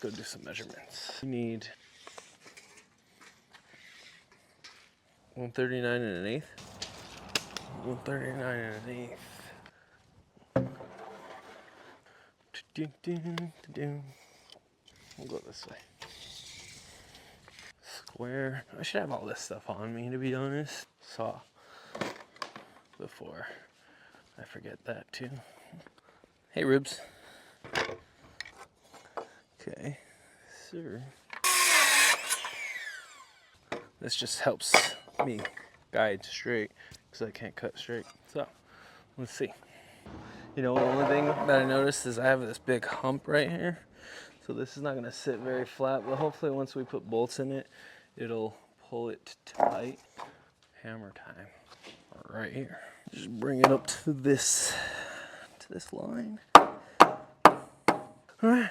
let's go do some measurements. You need 139 and an eighth. 139 and an eighth. We'll go this way. Square. I should have all this stuff on me, to be honest. Saw before I forget that too. Hey, Ribs. Okay, sir. This just helps me guide straight because I can't cut straight. So, let's see. You know, the only thing that I noticed is I have this big hump right here. So this is not gonna sit very flat, but hopefully once we put bolts in it, it'll pull it tight. Hammer time, right here. Just bring it up to this line. All right,